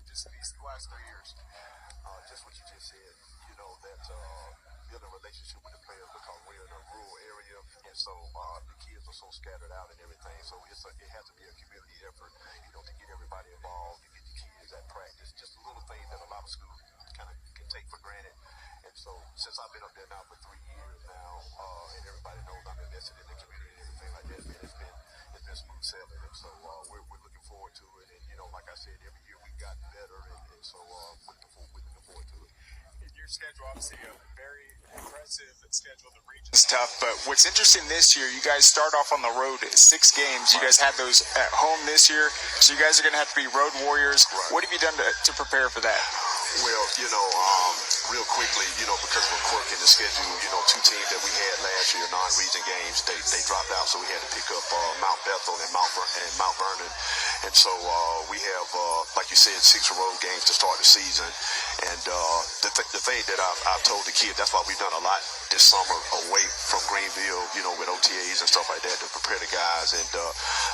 just these last 3 years? Just what you just said, that building a relationship with the players because we're in a rural area, and so the kids are so scattered out and everything. So it has to be a community effort, to get everybody involved. You get the kids at practice, just a little thing that a lot of schools kind of can take for granted. And so since I've been up there now for 3 years now, and everybody knows I'm invested in the community and everything like that, man, it's been smooth sailing. And so we're looking forward to it. And like I said, every year we've gotten better, and so we're looking forward to it. In your schedule, obviously, a very impressive schedule. The region's tough, but what's interesting this year, you guys start off on the road 6 games. You guys had those at home this year, so you guys are going to have to be road warriors. Right. What have you done to prepare for that? Well, real quickly, because of a quirk in the schedule, 2 teams that we had last year, non-region games, they dropped out, so we had to pick up Mount Bethel and Mount Vernon. And so we have, like you said, 6 road games to start the season. And the thing that I've told the kids, that's why we've done a lot this summer away from Greenville, with OTAs and stuff like that to prepare the guys. And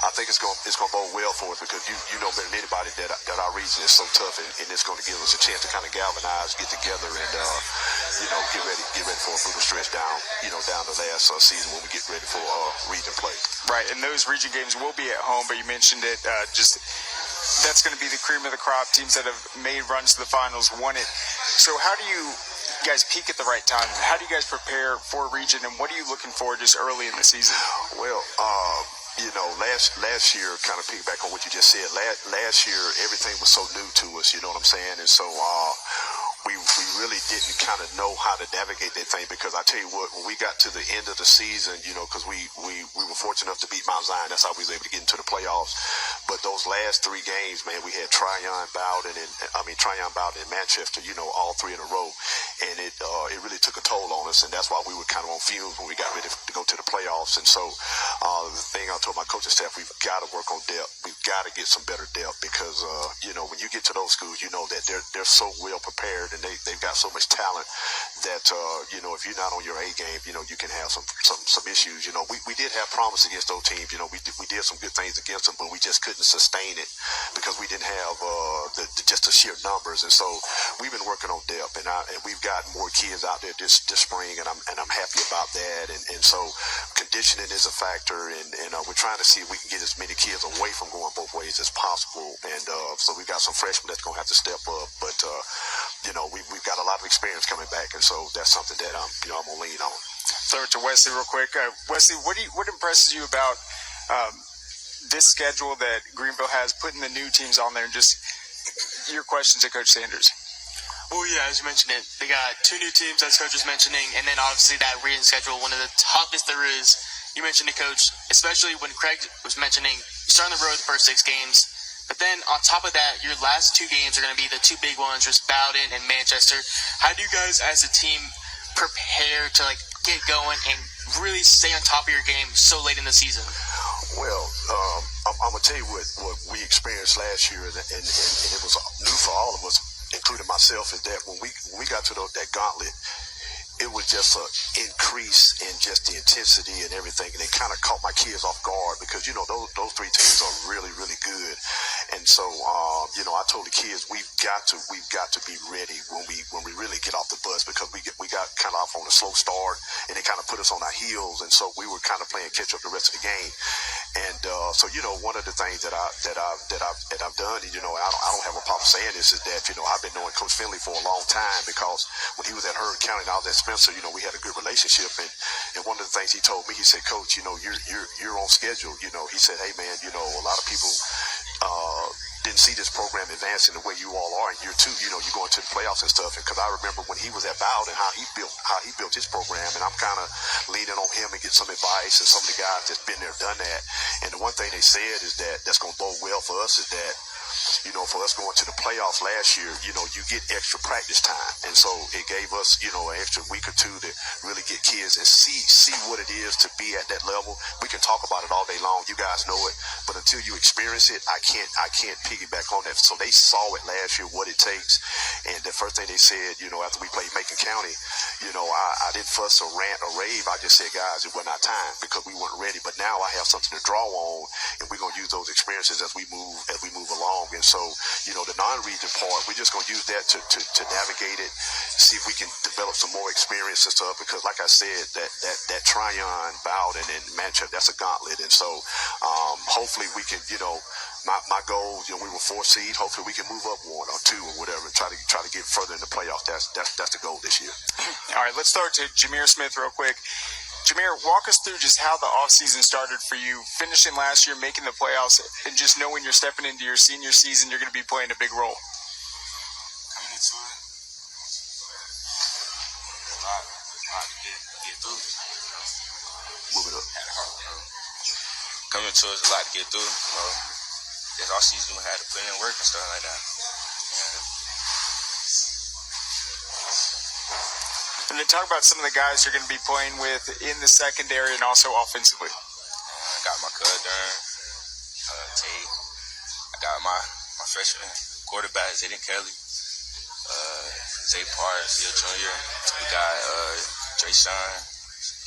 I think it's going to bode well for us because you know better than anybody that our region is so tough, and it's going to give us a chance to kind of galvanize, get together, and get ready for a brutal stretch down the last season when we get ready for region play. Right, and those region games will be at home, but you mentioned it. Just that's going to be the cream of the crop. Teams that have made runs to the finals won it. So how do you guys peak at the right time? How do you guys prepare for region, and what are you looking for just early in the season? Well, last year, kind of piggyback on what you just said, last year everything was so new to us, you know what I'm saying? And so we really didn't kind of know how to navigate that thing because I tell you what, when we got to the end of the season, because we were fortunate enough to beat Mount Zion, that's how we was able to get into the playoffs. But those last 3 games, man, we had Tryon, Bowden, and Manchester, all 3 in a row. And it really took a toll on us, and that's why we were kind of on fumes when we got ready to go to the playoffs. And so the thing I told my coaching staff, we've got to work on depth. We've got to get some better depth because, when you get to those schools, that they're so well prepared and they've got so much talent that, if you're not on your A game, you can have some issues. We did have promise against those teams. We did some good things against them, but we just couldn't sustain it because we didn't have just the sheer numbers. And so we've been working on depth, and we've got more kids out there this spring, and I'm happy about that. And so conditioning is a factor, and we're trying to see if we can get as many kids away from going both ways as possible. And so we've got some freshmen that's going to have to step up, but we've got a lot of experience coming back, and so that's something that I'm going to lean on. Throw it to Wesley real quick. Wesley, what impresses you about this schedule that Greenville has, putting the new teams on there, and just your questions to Coach Sanders? Well, yeah, as you mentioned it, they got 2 new teams, as Coach was mentioning, and then obviously that region schedule, one of the toughest there is. You mentioned it, Coach, especially when Craig was mentioning starting the road the first 6 games. But then on top of that, your last 2 games are going to be the 2 big ones, just Bowden and Manchester. How do you guys as a team prepare to get going and really stay on top of your game so late in the season? Well, I'm going to tell you what we experienced last year, and it was new for all of us, including myself, is that when we got to that gauntlet, it was just an increase in just the intensity and everything, and it kind of caught my kids off guard because those 3 teams are really, really good. And so I told the kids we've got to be ready when we really get off the bus because we got kind of off on a slow start, and it kind of put us on our heels, and so we were kind of playing catch up the rest of the game. And so one of the things that I've done, and I don't have a problem saying this, is that I've been knowing Coach Finley for a long time because when he was at Hearn County and I was at Spencer, we had a good relationship, and one of the things he told me, he said, Coach, you're on schedule. He said, hey man, a lot of people didn't see this program advancing the way you all are in year 2. You're going to the playoffs and stuff. And because I remember when he was at Bowden, how he built his program, and I'm kind of leaning on him and get some advice and some of the guys that's been there, done that. And the one thing they said is that's going to bode well for us is that for us going to the playoffs last year, you get extra practice time. And so it gave us, an extra week or 2 to really get kids and see what it is to be at that level. We can talk about it all day long. You guys know it. But until you experience it, I can't piggyback on that. So they saw it last year, what it takes. And the first thing they said, after we played Macon County, I didn't fuss or rant or rave. I just said, guys, it wasn't our time because we weren't ready. But now I have something to draw on, and we're going to use those experiences as we move along. And So, the non-region part, we're just going to use that to navigate it, see if we can develop some more experience and stuff. Because, like I said, that Tryon, Bowden, and matchup, that's a gauntlet. And so, hopefully we can, my goal, we were 4 seed. Hopefully we can move up 1 or 2 or whatever and try to get further in the playoffs. That's the goal this year. All right, let's start to Jameer Smith real quick. Jameer, walk us through just how the offseason started for you, finishing last year, making the playoffs, and just knowing you're stepping into your senior season, you're going to be playing a big role. Coming into it, a lot to get through. Move it up. Had a hard road. Coming into it, a lot to get through. This all season we had to put in work and stuff like that. And then talk about some of the guys you're going to be playing with in the secondary and also offensively. I got my cousin, Tate. I got my freshman quarterback, Zayden Kelly. Zay Parr, still junior. We got Dre Sean,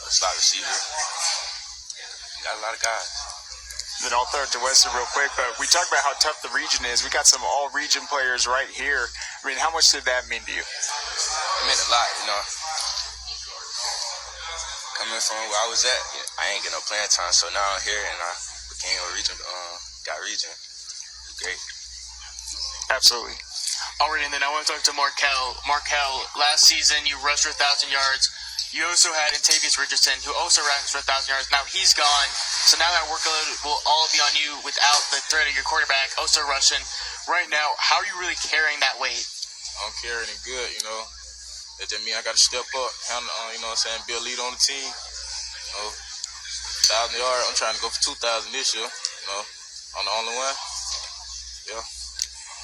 slot receiver. We got a lot of guys. Then I'll throw it to Wesley real quick, but we talked about how tough the region is. We got some all-region players right here. I mean, how much did that mean to you? It meant a lot, Coming from where I was at, I ain't get no playing time, so now I'm here and I became a region, got region. It's great. Absolutely. All right, and then I want to talk to Markel. Markel, last season you rushed for 1,000 yards. You also had Antavius Richardson, who also rushed for 1,000 yards. Now he's gone, so now that workload will all be on you without the threat of your quarterback also rushing. Right now, how are you really carrying that weight? I don't carry any good, That just means I got to step up, be a leader on the team. 1,000 yards, I'm trying to go for 2,000 this year, I'm the only one. Yeah.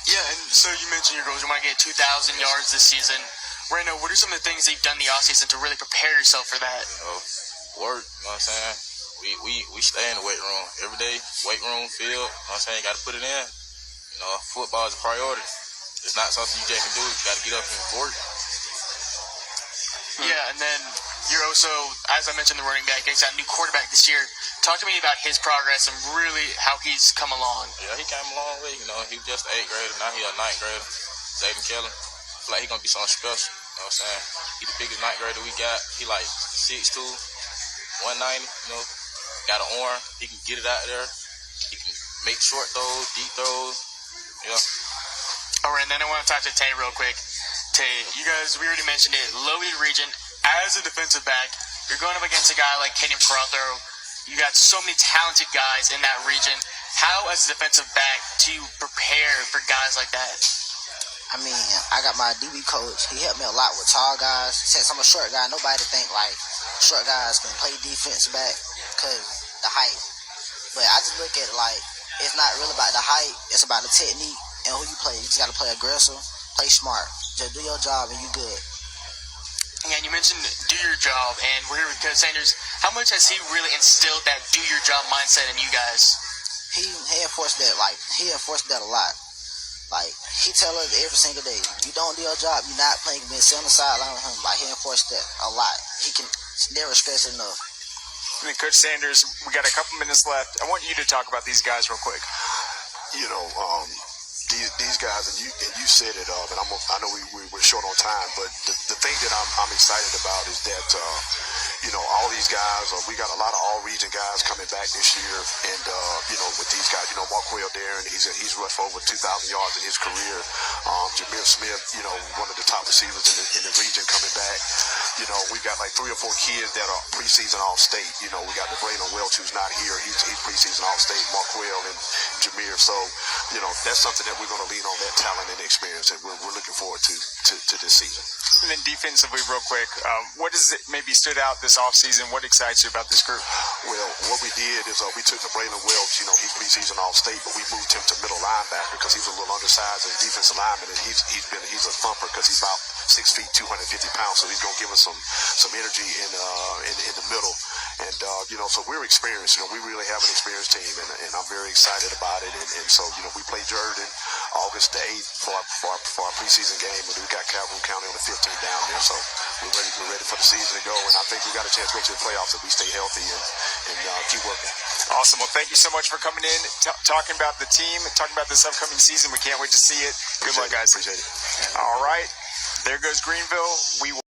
Yeah, and so you mentioned your goals. You want to get 2,000 yards this season. Right now, what are some of the things that you've done in the offseason to really prepare yourself for that? Work, We stay in the weight room every day, weight room, field, got to put it in. Football is a priority. It's not something you just can do. You got to get up and work. Yeah, and then you're also, as I mentioned, the running back. He's got a new quarterback this year. Talk to me about his progress and really how he's come along. Yeah, he came a long way. He was just an 8th grader. Now he's a 9th grader. Zayden Kelly. I feel like he's going to be something special. He's the biggest 9th grader we got. He like 6'2", 190, got an arm. He can get it out there. He can make short throws, deep throws. Yeah. All right, and then I want to talk to Tay real quick. Tay, you guys, we already mentioned it, loaded region. As a defensive back, you're going up against a guy like Kenny Prothero. You got so many talented guys in that region. How, as a defensive back, do you prepare for guys like that? I mean, I got my DB coach. He helped me a lot with tall guys. Since I'm a short guy, nobody think like short guys can play defense back because the height. But I just look at it like it's not really about the height. It's about the technique and who you play. You just got to play aggressive, play smart. Just do your job and you good. And you mentioned do your job, and we're here with Coach Sanders. How much has he really instilled that do your job mindset in you guys? He enforced that a lot. Like, he tell us every single day, you don't do your job, you're not playing, being sit on the sideline with him. Like, he enforced that a lot. He can never stress it enough. And then Coach Sanders, we got a couple minutes left. I want you to talk about these guys real quick. These guys, and you said it, and I know we're short on time, but the thing that I'm excited about is that, all these guys, we got a lot of all-region guys coming back this year, and, with these guys, Marquell Darren, he's rushed for over 2,000 yards in his career. Jameer Smith, one of the top receivers in the region coming back. We got like 3 or 4 kids that are preseason All-State. We got the Braylon Welch, who's not here. He's preseason All-State, Marquell and Jameer. So, that's something that we're going to lean on, that talent and experience, and we're looking forward to this season. And then defensively, real quick, what has it maybe stood out this offseason? What excites you about this group? Well, what we did is we took the Braylon Welch, he's preseason All-State, but we moved him to middle linebacker because he's a little undersized as a defensive lineman, and he's a thumper because he's about 6 feet, 250 pounds, so he's going to give us some energy in the middle. And, so we're experienced. We really have an experienced team, and I'm very excited about it. And so, we play Jordan August the 8th for our preseason game, and we got Calhoun County on the 15th down there. So we're ready for the season to go, and I think we got a chance to go to the playoffs if we stay healthy and keep working. Awesome. Well, thank you so much for coming in, talking about the team, talking about this upcoming season. We can't wait to see it. Good luck, guys. Appreciate it. All right. There goes Greenville. We will